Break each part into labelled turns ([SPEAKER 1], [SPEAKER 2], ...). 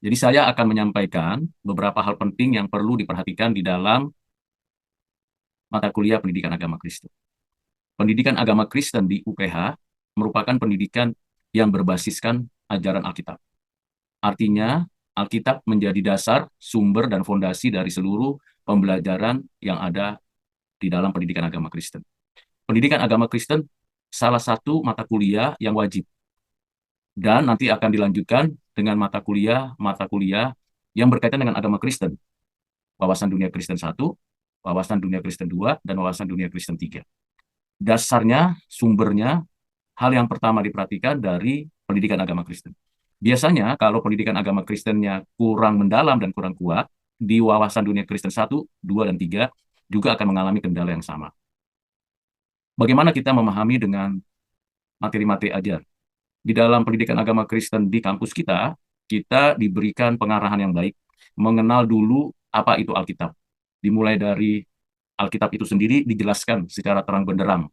[SPEAKER 1] Jadi saya akan menyampaikan beberapa hal penting yang perlu diperhatikan di dalam mata kuliah pendidikan agama Kristen. Pendidikan agama Kristen di UPH merupakan pendidikan yang berbasiskan ajaran Alkitab. Artinya, Alkitab menjadi dasar, sumber, dan fondasi dari seluruh pembelajaran yang ada di dalam pendidikan agama Kristen. Pendidikan agama Kristen salah satu mata kuliah yang wajib, dan nanti akan dilanjutkan dengan mata kuliah yang berkaitan dengan agama Kristen, wawasan dunia Kristen 1, wawasan dunia Kristen 2, dan wawasan dunia Kristen 3. Dasarnya, sumbernya, hal yang pertama diperhatikan dari pendidikan agama Kristen. Biasanya kalau pendidikan agama Kristennya kurang mendalam dan kurang kuat, di wawasan dunia Kristen 1, 2, dan 3 juga akan mengalami kendala yang sama. Bagaimana kita memahami dengan materi-materi ajar? Di dalam pendidikan agama Kristen di kampus kita, kita diberikan pengarahan yang baik, mengenal dulu apa itu Alkitab. Dimulai dari Alkitab itu sendiri dijelaskan secara terang benderang.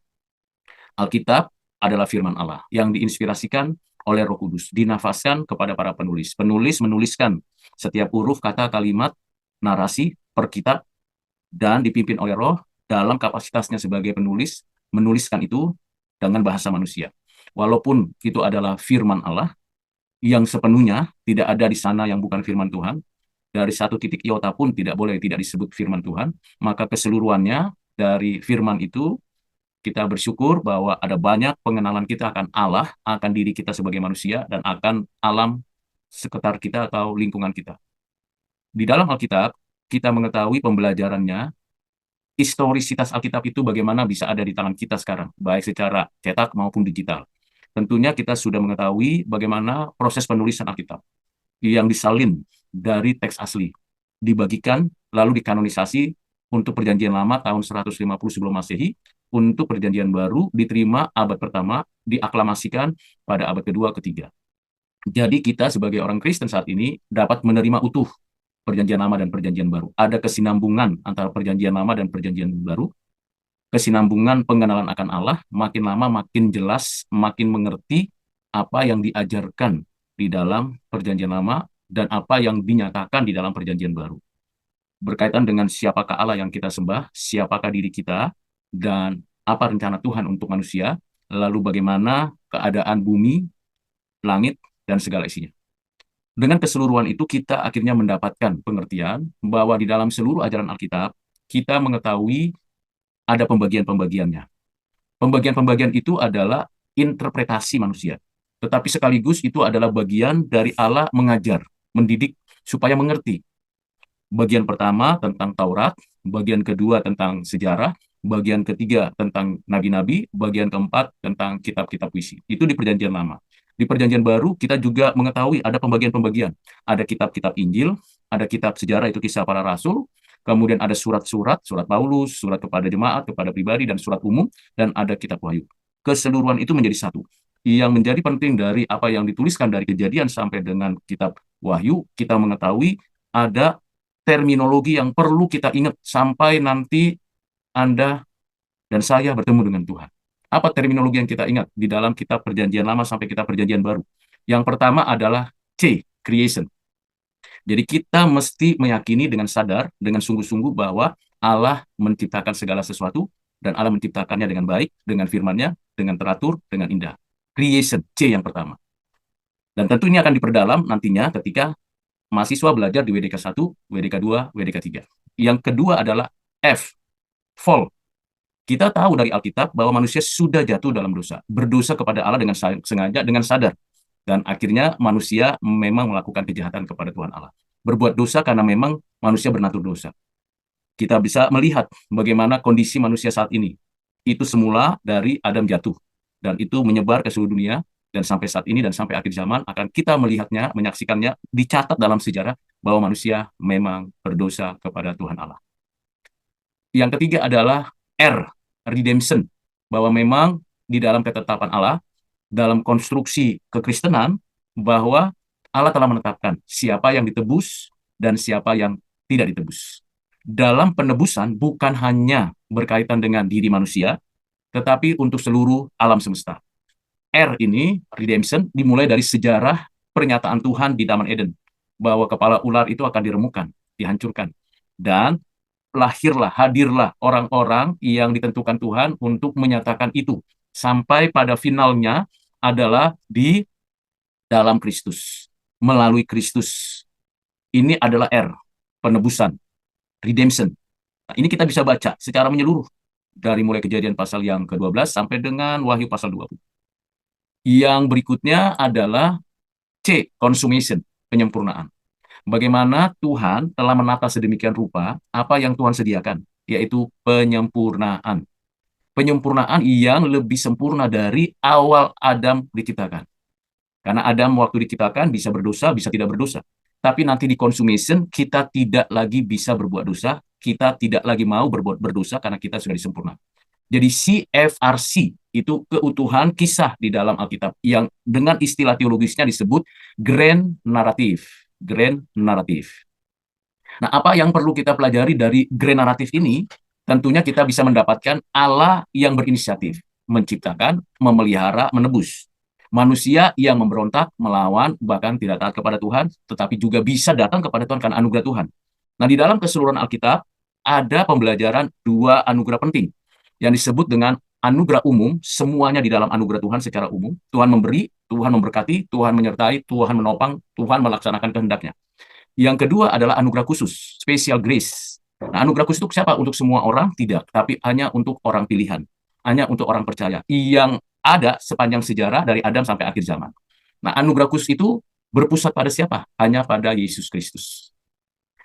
[SPEAKER 1] Alkitab adalah firman Allah yang diinspirasikan oleh Roh Kudus, dinafaskan kepada para penulis. Penulis menuliskan setiap huruf, kata, kalimat, narasi per kitab, dan dipimpin oleh Roh dalam kapasitasnya sebagai penulis, menuliskan itu dengan bahasa manusia. Walaupun itu adalah firman Allah, yang sepenuhnya tidak ada di sana yang bukan firman Tuhan, dari satu titik iota pun tidak boleh tidak disebut firman Tuhan, maka keseluruhannya dari firman itu kita bersyukur bahwa ada banyak pengenalan kita akan Allah, akan diri kita sebagai manusia, dan akan alam sekitar kita atau lingkungan kita. Di dalam Alkitab, kita mengetahui pembelajarannya, historisitas Alkitab itu bagaimana bisa ada di tangan kita sekarang, baik secara cetak maupun digital. Tentunya kita sudah mengetahui bagaimana proses penulisan Alkitab yang disalin dari teks asli, dibagikan, lalu dikanonisasi untuk perjanjian lama tahun 150 sebelum Masehi, untuk perjanjian baru diterima abad pertama, diaklamasikan pada abad kedua, ketiga. Jadi kita sebagai orang Kristen saat ini dapat menerima utuh perjanjian lama dan perjanjian baru. Ada kesinambungan antara perjanjian lama dan perjanjian baru, kesinambungan pengenalan akan Allah, makin lama makin jelas, makin mengerti apa yang diajarkan di dalam perjanjian lama dan apa yang dinyatakan di dalam perjanjian baru. Berkaitan dengan siapakah Allah yang kita sembah, siapakah diri kita, dan apa rencana Tuhan untuk manusia, lalu bagaimana keadaan bumi, langit, dan segala isinya. Dengan keseluruhan itu kita akhirnya mendapatkan pengertian bahwa di dalam seluruh ajaran Alkitab, kita mengetahui ada pembagian-pembagiannya. Pembagian-pembagian itu adalah interpretasi manusia. Tetapi sekaligus itu adalah bagian dari Allah mengajar, mendidik, supaya mengerti. Bagian pertama tentang Taurat, bagian kedua tentang sejarah, bagian ketiga tentang nabi-nabi, bagian keempat tentang kitab-kitab puisi. Itu di perjanjian lama. Di perjanjian baru kita juga mengetahui ada pembagian-pembagian. Ada kitab-kitab Injil, ada kitab sejarah itu kisah para rasul, kemudian ada surat-surat, surat Paulus, surat kepada jemaat, kepada pribadi, dan surat umum, dan ada kitab Wahyu. Keseluruhan itu menjadi satu. Yang menjadi penting dari apa yang dituliskan dari Kejadian sampai dengan kitab Wahyu, kita mengetahui ada terminologi yang perlu kita ingat sampai nanti Anda dan saya bertemu dengan Tuhan. Apa terminologi yang kita ingat di dalam kitab Perjanjian Lama sampai kitab Perjanjian Baru? Yang pertama adalah C, creation. Jadi kita mesti meyakini dengan sadar, dengan sungguh-sungguh bahwa Allah menciptakan segala sesuatu, dan Allah menciptakannya dengan baik, dengan firman-Nya, dengan teratur, dengan indah. Creation, C yang pertama. Dan tentu ini akan diperdalam nantinya ketika mahasiswa belajar di WDK 1, WDK 2, WDK 3. Yang kedua adalah F, fall. Kita tahu dari Alkitab bahwa manusia sudah jatuh dalam dosa, berdosa kepada Allah dengan sengaja, dengan sadar. Dan akhirnya manusia memang melakukan kejahatan kepada Tuhan Allah. Berbuat dosa karena memang manusia bernatur dosa. Kita bisa melihat bagaimana kondisi manusia saat ini. Itu semula dari Adam jatuh. Dan itu menyebar ke seluruh dunia. Dan sampai saat ini dan sampai akhir zaman akan kita melihatnya, menyaksikannya, dicatat dalam sejarah bahwa manusia memang berdosa kepada Tuhan Allah. Yang ketiga adalah R, redemption. Bahwa memang di dalam ketetapan Allah, dalam konstruksi kekristenan, bahwa Allah telah menetapkan siapa yang ditebus dan siapa yang tidak ditebus. Dalam penebusan bukan hanya berkaitan dengan diri manusia, tetapi untuk seluruh alam semesta. R ini, redemption, dimulai dari sejarah pernyataan Tuhan di Taman Eden. bahwa kepala ular itu akan diremukkan, dihancurkan. Dan hadirlah orang-orang yang ditentukan Tuhan untuk menyatakan itu. Sampai pada finalnya adalah di dalam Kristus. Melalui Kristus. Ini adalah penebusan, redemption. Nah, ini kita bisa baca secara menyeluruh. Dari mulai Kejadian pasal yang ke-12 sampai dengan Wahyu pasal 20. Yang berikutnya adalah C, consummation, penyempurnaan. Bagaimana Tuhan telah menata sedemikian rupa apa yang Tuhan sediakan, yaitu penyempurnaan. Penyempurnaan yang lebih sempurna dari awal Adam diciptakan. Karena Adam waktu diciptakan bisa berdosa, bisa tidak berdosa. Tapi nanti di consummation, kita tidak lagi bisa berbuat dosa, kita tidak lagi mau berbuat berdosa karena kita sudah disempurnakan. Jadi CFRC itu keutuhan kisah di dalam Alkitab yang dengan istilah teologisnya disebut grand narrative. Grand narrative. Nah, apa yang perlu kita pelajari dari grand narrative ini? Tentunya kita bisa mendapatkan Allah yang berinisiatif, menciptakan, memelihara, menebus. Manusia yang memberontak, melawan, bahkan tidak taat kepada Tuhan, tetapi juga bisa datang kepada Tuhan karena anugerah Tuhan. Nah, di dalam keseluruhan Alkitab, ada pembelajaran dua anugerah penting yang disebut dengan anugerah umum, semuanya di dalam anugerah Tuhan secara umum. Tuhan memberi, Tuhan memberkati, Tuhan menyertai, Tuhan menopang, Tuhan melaksanakan kehendaknya. Yang kedua adalah anugerah khusus, special grace. Nah, anugerah khusus itu siapa? Untuk semua orang? Tidak, tapi hanya untuk orang pilihan. Hanya untuk orang percaya. Yang ada sepanjang sejarah dari Adam sampai akhir zaman. Nah, anugerah khusus itu berpusat pada siapa? Hanya pada Yesus Kristus.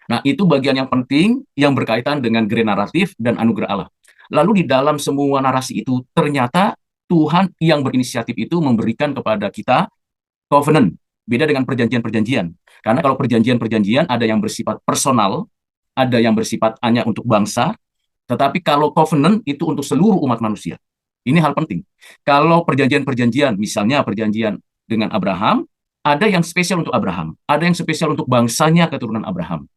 [SPEAKER 1] Nah, itu bagian yang penting yang berkaitan dengan grand naratif dan anugerah Allah. Lalu di dalam semua narasi itu, ternyata Tuhan yang berinisiatif itu memberikan kepada kita covenant. Beda dengan perjanjian-perjanjian. Karena kalau perjanjian-perjanjian ada yang bersifat personal, ada yang bersifat hanya untuk bangsa, tetapi kalau covenant itu untuk seluruh umat manusia. Ini hal penting. Kalau perjanjian-perjanjian, misalnya perjanjian dengan Abraham, ada yang spesial untuk Abraham, ada yang spesial untuk bangsanya keturunan Abraham.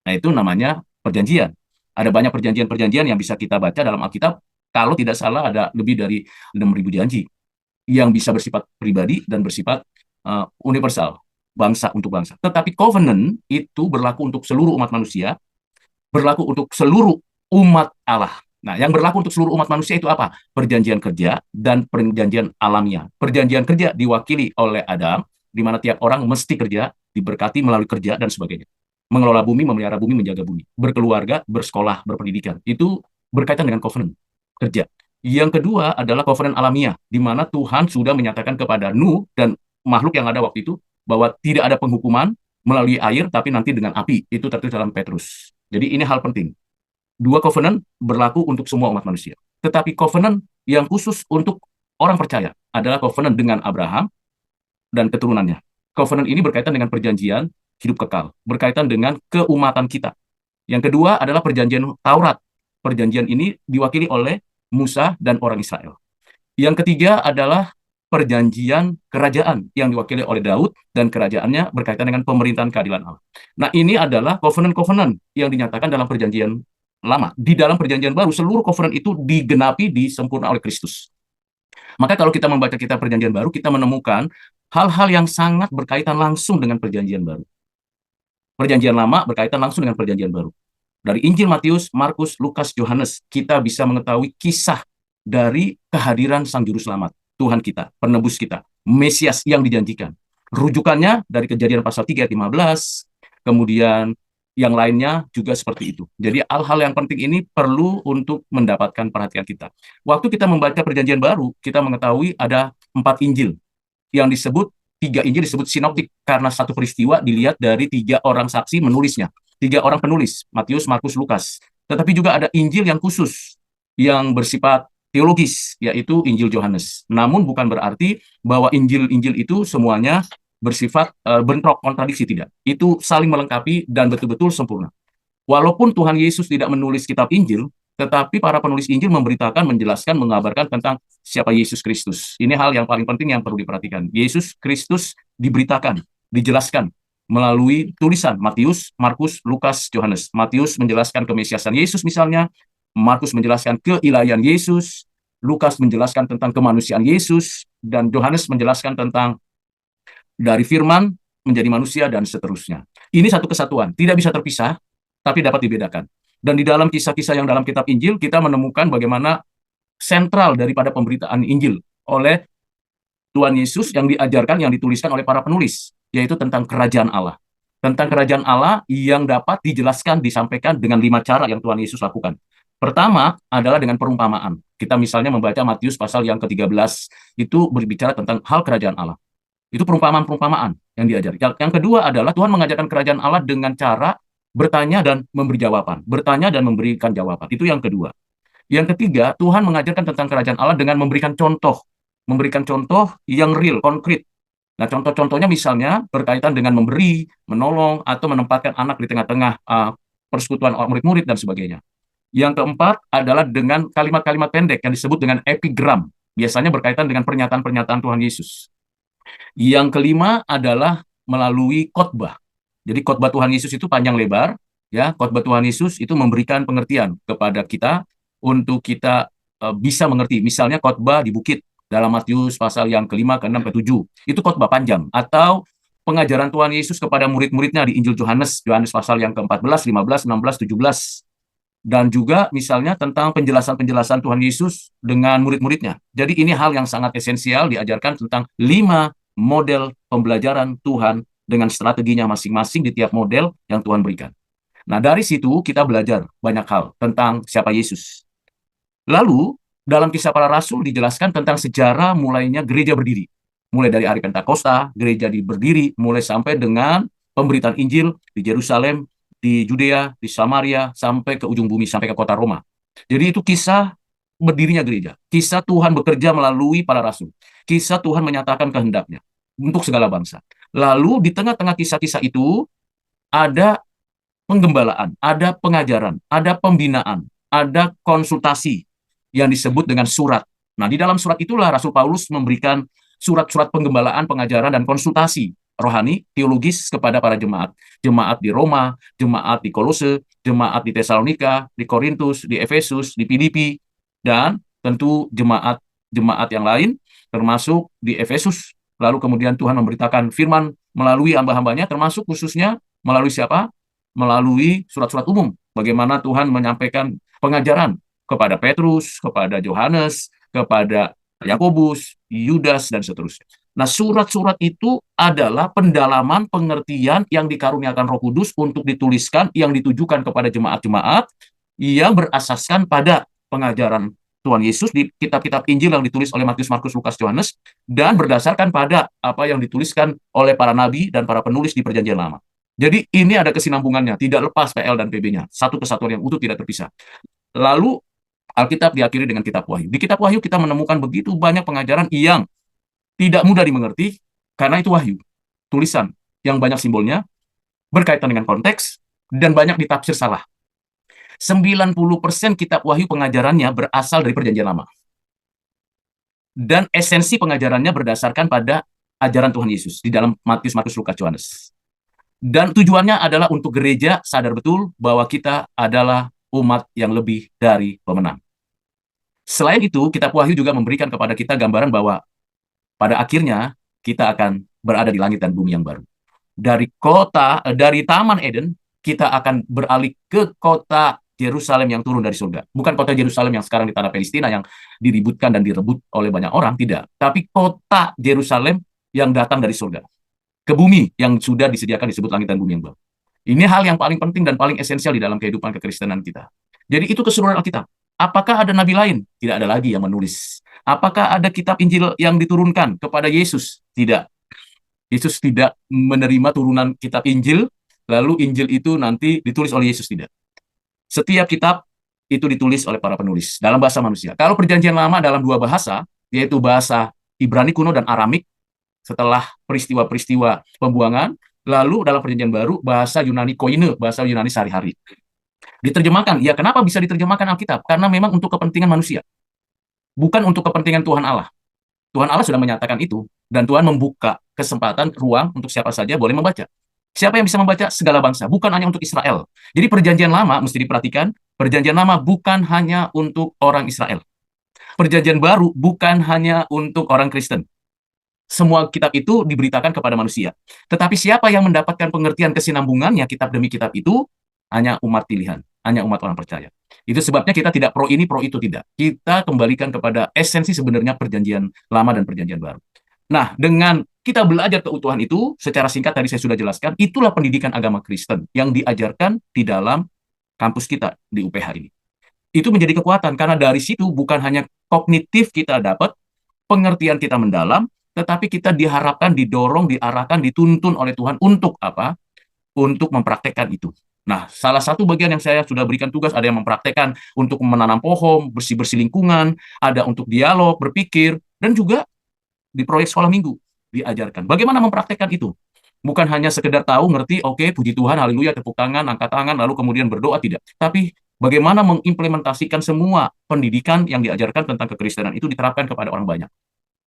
[SPEAKER 1] Nah, itu namanya perjanjian. Ada banyak perjanjian-perjanjian yang bisa kita baca dalam Alkitab. Kalau tidak salah ada lebih dari 6.000 janji yang bisa bersifat pribadi dan bersifat universal, bangsa untuk bangsa. Tetapi covenant itu berlaku untuk seluruh umat manusia, berlaku untuk seluruh umat Allah. Nah, yang berlaku untuk seluruh umat manusia itu apa? Perjanjian kerja dan perjanjian alamiah. Perjanjian kerja diwakili oleh Adam, di mana tiap orang mesti kerja, diberkati melalui kerja dan sebagainya. Mengelola bumi, memelihara bumi, menjaga bumi. Berkeluarga, bersekolah, berpendidikan. Itu berkaitan dengan covenant, kerja. Yang kedua adalah covenant alamiah, di mana Tuhan sudah menyatakan kepada Nuh dan makhluk yang ada waktu itu bahwa tidak ada penghukuman melalui air, tapi nanti dengan api. Itu tertulis dalam Petrus. Jadi ini hal penting. Dua covenant berlaku untuk semua umat manusia. Tetapi covenant yang khusus untuk orang percaya adalah covenant dengan Abraham dan keturunannya. Covenant ini berkaitan dengan perjanjian hidup kekal, berkaitan dengan keumatan kita. Yang kedua adalah perjanjian Taurat. Perjanjian ini diwakili oleh Musa dan orang Israel. Yang ketiga adalah perjanjian kerajaan yang diwakili oleh Daud dan kerajaannya berkaitan dengan pemerintahan keadilan Allah. Nah, ini adalah covenant-covenant yang dinyatakan dalam perjanjian lama. Di dalam perjanjian baru, seluruh covenant itu digenapi, disempurna oleh Kristus. Maka kalau kita membaca kitab perjanjian baru, kita menemukan hal-hal yang sangat berkaitan langsung dengan perjanjian baru. Perjanjian lama berkaitan langsung dengan perjanjian baru. Dari Injil Matius, Markus, Lukas, Yohanes, kita bisa mengetahui kisah dari kehadiran Sang Juru Selamat, Tuhan kita, penebus kita, Mesias yang dijanjikan. Rujukannya dari Kejadian pasal 3 ayat 15, kemudian yang lainnya juga seperti itu. Jadi hal-hal yang penting ini perlu untuk mendapatkan perhatian kita. Waktu kita membaca perjanjian baru, kita mengetahui ada 4 Injil yang disebut, 3 Injil disebut sinoptik karena satu peristiwa dilihat dari 3 orang saksi menulisnya. 3 orang penulis, Matius, Markus, Lukas. Tetapi juga ada Injil yang khusus, yang bersifat teologis, yaitu Injil Yohanes. Namun bukan berarti bahwa Injil-Injil itu semuanya bersifat bentrok, kontradiksi, tidak. Itu saling melengkapi dan betul-betul sempurna. Walaupun Tuhan Yesus tidak menulis kitab Injil, tetapi para penulis Injil memberitakan, menjelaskan, mengabarkan tentang siapa Yesus Kristus. Ini hal yang paling penting yang perlu diperhatikan. Yesus Kristus diberitakan, dijelaskan melalui tulisan Matius, Markus, Lukas, Yohanes. Matius menjelaskan kemesiasan Yesus misalnya, Markus menjelaskan keilahian Yesus, Lukas menjelaskan tentang kemanusiaan Yesus, dan Yohanes menjelaskan tentang dari firman menjadi manusia dan seterusnya. Ini satu kesatuan, tidak bisa terpisah, tapi dapat dibedakan. Dan di dalam kisah-kisah yang dalam kitab Injil, kita menemukan bagaimana sentral daripada pemberitaan Injil oleh Tuhan Yesus yang diajarkan, yang dituliskan oleh para penulis, yaitu tentang kerajaan Allah. Tentang kerajaan Allah yang dapat dijelaskan, disampaikan dengan 5 cara yang Tuhan Yesus lakukan. Pertama adalah dengan perumpamaan. Kita misalnya membaca Matius pasal yang ke-13, itu berbicara tentang hal kerajaan Allah. Itu perumpamaan-perumpamaan yang diajari. Yang kedua adalah Tuhan mengajarkan kerajaan Allah dengan cara bertanya dan memberi jawaban. Bertanya dan memberikan jawaban. Itu yang kedua. Yang ketiga, Tuhan mengajarkan tentang kerajaan Allah dengan memberikan contoh yang real, konkret. Nah, contoh-contohnya misalnya berkaitan dengan memberi, menolong, atau menempatkan anak di tengah-tengah persekutuan murid-murid dan sebagainya. Yang keempat adalah dengan kalimat-kalimat pendek yang disebut dengan epigram, biasanya berkaitan dengan pernyataan-pernyataan Tuhan Yesus. Yang kelima adalah melalui khotbah. Jadi khotbah Tuhan Yesus itu panjang lebar, ya. Khotbah Tuhan Yesus itu memberikan pengertian kepada kita untuk kita bisa mengerti. Misalnya khotbah di bukit dalam Matius pasal yang kelima, keenam, ketujuh. Itu khotbah panjang. Atau pengajaran Tuhan Yesus kepada murid-muridnya di Injil Yohanes, Yohanes pasal yang ke-14, 15, 16, 17. Dan juga misalnya tentang penjelasan-penjelasan Tuhan Yesus dengan murid-muridnya. Jadi ini hal yang sangat esensial, diajarkan tentang 5 model pembelajaran Tuhan dengan strateginya masing-masing di tiap model yang Tuhan berikan. Nah, dari situ kita belajar banyak hal tentang siapa Yesus. Lalu, dalam Kisah Para Rasul dijelaskan tentang sejarah mulainya gereja berdiri. Mulai dari hari Pentakosta, gereja berdiri, mulai sampai dengan pemberitaan Injil di Yerusalem, di Judea, di Samaria, sampai ke ujung bumi, sampai ke kota Roma. Jadi itu kisah berdirinya gereja. Kisah Tuhan bekerja melalui para rasul. Kisah Tuhan menyatakan kehendaknya untuk segala bangsa. Lalu di tengah-tengah kisah-kisah itu ada penggembalaan, ada pengajaran, ada pembinaan, ada konsultasi yang disebut dengan surat. Nah, di dalam surat itulah Rasul Paulus memberikan surat-surat penggembalaan, pengajaran, dan konsultasi rohani, teologis kepada para jemaat. Jemaat di Roma, jemaat di Kolose, jemaat di Tesalonika, di Korintus, di Efesus, di Filipi, dan tentu jemaat yang lain, termasuk di Efesus. Lalu kemudian Tuhan memberitakan firman melalui hamba-hambanya, termasuk khususnya melalui siapa? Melalui surat-surat umum. Bagaimana Tuhan menyampaikan pengajaran kepada Petrus, kepada Yohanes, kepada Yakobus, Yudas, dan seterusnya. Nah, surat-surat itu adalah pendalaman pengertian yang dikaruniakan Roh Kudus untuk dituliskan, yang ditujukan kepada jemaat-jemaat yang berasaskan pada pengajaran Tuhan Yesus di kitab-kitab Injil yang ditulis oleh Matius, Markus, Lukas, Yohanes, dan berdasarkan pada apa yang dituliskan oleh para nabi dan para penulis di Perjanjian Lama. Jadi ini ada kesinambungannya, tidak lepas PL dan PB-nya, satu kesatuan yang utuh, tidak terpisah. Lalu Alkitab diakhiri dengan kitab Wahyu. Di kitab Wahyu kita menemukan begitu banyak pengajaran yang tidak mudah dimengerti, karena itu Wahyu. Tulisan yang banyak simbolnya, berkaitan dengan konteks, dan banyak ditafsir salah. 90% kitab Wahyu pengajarannya berasal dari Perjanjian Lama. Dan esensi pengajarannya berdasarkan pada ajaran Tuhan Yesus di dalam Matius, Markus, Lukas, Yohanes. Dan tujuannya adalah untuk gereja sadar betul bahwa kita adalah umat yang lebih dari pemenang. Selain itu, kitab Wahyu juga memberikan kepada kita gambaran bahwa pada akhirnya kita akan berada di langit dan bumi yang baru. Dari Taman Eden, kita akan beralih ke kota Yerusalem yang turun dari surga. Bukan kota Yerusalem yang sekarang di tanah Palestina yang diributkan dan direbut oleh banyak orang, tidak. Tapi kota Yerusalem yang datang dari surga. Ke bumi yang sudah disediakan disebut langit dan bumi yang baru. Ini hal yang paling penting dan paling esensial di dalam kehidupan kekristenan kita. Jadi itu keseluruhan Alkitab. Apakah ada nabi lain? Tidak ada lagi yang menulis. Apakah ada kitab Injil yang diturunkan kepada Yesus? Tidak. Yesus tidak menerima turunan kitab Injil, lalu Injil itu nanti ditulis oleh Yesus, tidak. Setiap kitab itu ditulis oleh para penulis dalam bahasa manusia. Kalau Perjanjian Lama dalam 2 bahasa, yaitu bahasa Ibrani kuno dan Aramik, setelah peristiwa-peristiwa pembuangan, lalu dalam Perjanjian Baru bahasa Yunani koine, bahasa Yunani sehari-hari. Diterjemahkan. Ya, kenapa bisa diterjemahkan Alkitab? Karena memang untuk kepentingan manusia. Bukan untuk kepentingan Tuhan Allah. Tuhan Allah sudah menyatakan itu. Dan Tuhan membuka kesempatan, ruang untuk siapa saja boleh membaca. Siapa yang bisa membaca? Segala bangsa. Bukan hanya untuk Israel. Jadi Perjanjian Lama, mesti diperhatikan, Perjanjian Lama bukan hanya untuk orang Israel. Perjanjian Baru bukan hanya untuk orang Kristen. semua kitab itu diberitakan kepada manusia. Tetapi siapa yang mendapatkan pengertian kesinambungannya kitab demi kitab itu? Hanya umat pilihan, hanya umat orang percaya. Itu sebabnya kita tidak pro ini, pro itu, tidak. Kita kembalikan kepada esensi sebenarnya perjanjian lama dan perjanjian baru. Nah, dengan kita belajar keutuhan itu, secara singkat tadi saya sudah jelaskan, itulah pendidikan agama Kristen yang diajarkan di dalam kampus kita di UPH ini. Itu menjadi kekuatan, karena dari situ bukan hanya kognitif kita dapat, pengertian kita mendalam, tetapi kita diharapkan, didorong, diarahkan, dituntun oleh Tuhan untuk apa? Untuk mempraktekkan itu. Nah, salah satu bagian yang saya sudah berikan tugas, ada yang mempraktekkan untuk menanam pohon, bersih-bersih lingkungan, ada untuk dialog, berpikir, dan juga di proyek sekolah minggu diajarkan. Bagaimana mempraktekkan itu? Bukan hanya sekedar tahu, ngerti, oke, puji Tuhan, haleluya, tepuk tangan, angkat tangan, lalu kemudian berdoa, tidak. Tapi bagaimana mengimplementasikan semua pendidikan yang diajarkan tentang kekristenan itu diterapkan kepada orang banyak.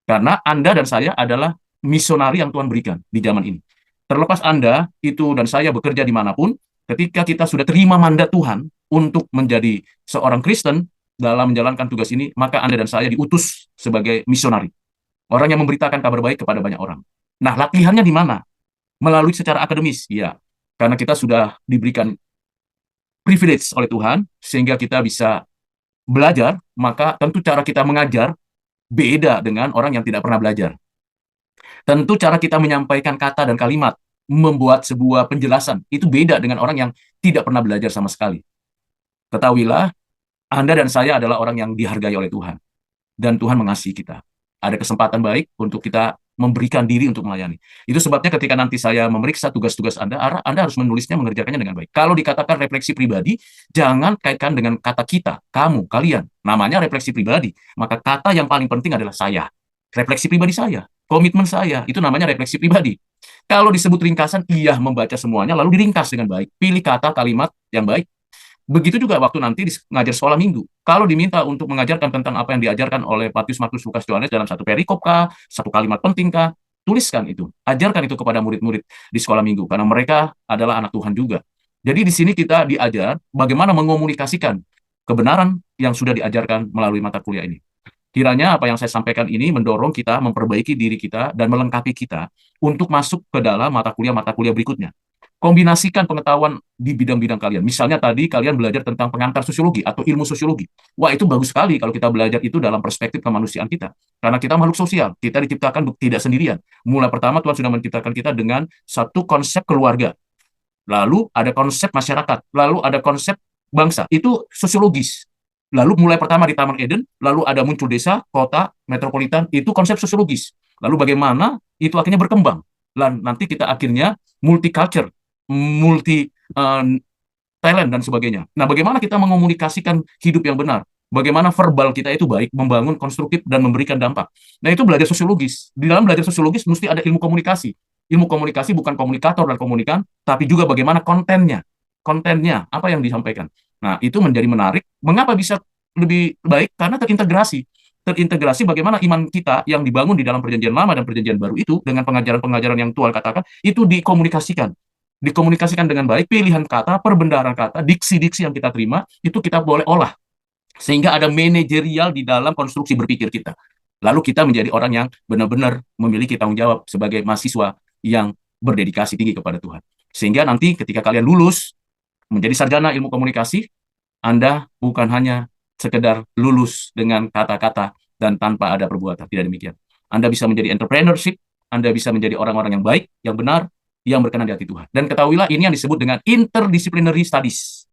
[SPEAKER 1] Karena Anda dan saya adalah misionari yang Tuhan berikan di zaman ini. Terlepas Anda itu dan saya bekerja dimanapun, ketika kita sudah terima mandat Tuhan untuk menjadi seorang Kristen dalam menjalankan tugas ini, maka Anda dan saya diutus sebagai misionari. Orang yang memberitakan kabar baik kepada banyak orang. Nah, latihannya di mana? Melalui secara akademis, ya. Karena kita sudah diberikan privilege oleh Tuhan, sehingga kita bisa belajar, maka tentu cara kita mengajar beda dengan orang yang tidak pernah belajar. Tentu cara kita menyampaikan kata dan kalimat, membuat sebuah penjelasan, itu beda dengan orang yang tidak pernah belajar sama sekali. Ketahuilah, Anda dan saya adalah orang yang dihargai oleh Tuhan. Dan Tuhan mengasihi kita. Ada kesempatan baik untuk kita memberikan diri untuk melayani. Itu sebabnya ketika nanti saya memeriksa tugas-tugas Anda, Anda harus menulisnya, mengerjakannya dengan baik. Kalau dikatakan refleksi pribadi, jangan kaitkan dengan kata kita, kamu, kalian. Namanya refleksi pribadi. Maka kata yang paling penting adalah saya. Refleksi pribadi saya, komitmen saya, itu namanya refleksi pribadi. Kalau disebut ringkasan, iya membaca semuanya, lalu diringkas dengan baik. Pilih kata, kalimat yang baik. Begitu juga waktu nanti ngajar sekolah minggu. Kalau diminta untuk mengajarkan tentang apa yang diajarkan oleh Matius, Markus, Lukas, Yohanes dalam satu perikop kah, satu kalimat penting kah, tuliskan itu. Ajarkan itu kepada murid-murid di sekolah minggu, karena mereka adalah anak Tuhan juga. Jadi di sini kita diajar bagaimana mengomunikasikan kebenaran yang sudah diajarkan melalui mata kuliah ini. Kiranya apa yang saya sampaikan ini mendorong kita memperbaiki diri kita dan melengkapi kita untuk masuk ke dalam mata kuliah berikutnya. Kombinasikan pengetahuan di bidang-bidang kalian. Misalnya tadi kalian belajar tentang pengantar sosiologi atau ilmu sosiologi. Wah, itu bagus sekali kalau kita belajar itu dalam perspektif kemanusiaan kita. Karena kita makhluk sosial, kita diciptakan tidak sendirian. Mulai pertama Tuhan sudah menciptakan kita dengan satu konsep keluarga. Lalu ada konsep masyarakat, lalu ada konsep bangsa. Itu sosiologis. Lalu mulai pertama di Taman Eden, lalu ada muncul desa, kota, metropolitan, itu konsep sosiologis. Lalu bagaimana itu akhirnya berkembang. Dan nanti kita akhirnya multicultural, multi talent dan sebagainya. Nah, bagaimana kita mengomunikasikan hidup yang benar? Bagaimana verbal kita itu baik, membangun konstruktif dan memberikan dampak. Nah, itu belajar sosiologis. Di dalam belajar sosiologis mesti ada ilmu komunikasi. Ilmu komunikasi bukan komunikator dan komunikan, tapi juga bagaimana kontennya. Kontennya, apa yang disampaikan. Nah, itu menjadi menarik. Mengapa bisa lebih baik? Karena terintegrasi. Terintegrasi bagaimana iman kita yang dibangun di dalam perjanjian lama dan perjanjian baru itu dengan pengajaran-pengajaran yang Tuhan katakan, itu dikomunikasikan dengan baik, pilihan kata, perbendaharaan kata, diksi-diksi yang kita terima, itu kita boleh olah. Sehingga ada manajerial di dalam konstruksi berpikir kita. Lalu kita menjadi orang yang benar-benar memiliki tanggung jawab sebagai mahasiswa yang berdedikasi tinggi kepada Tuhan. Sehingga nanti ketika kalian lulus, menjadi sarjana ilmu komunikasi, Anda bukan hanya sekedar lulus dengan kata-kata dan tanpa ada perbuatan. Tidak demikian. Anda bisa menjadi entrepreneurship, Anda bisa menjadi orang-orang yang baik, yang benar, yang berkenan di hati Tuhan. Dan ketahuilah ini yang disebut dengan interdisciplinary studies.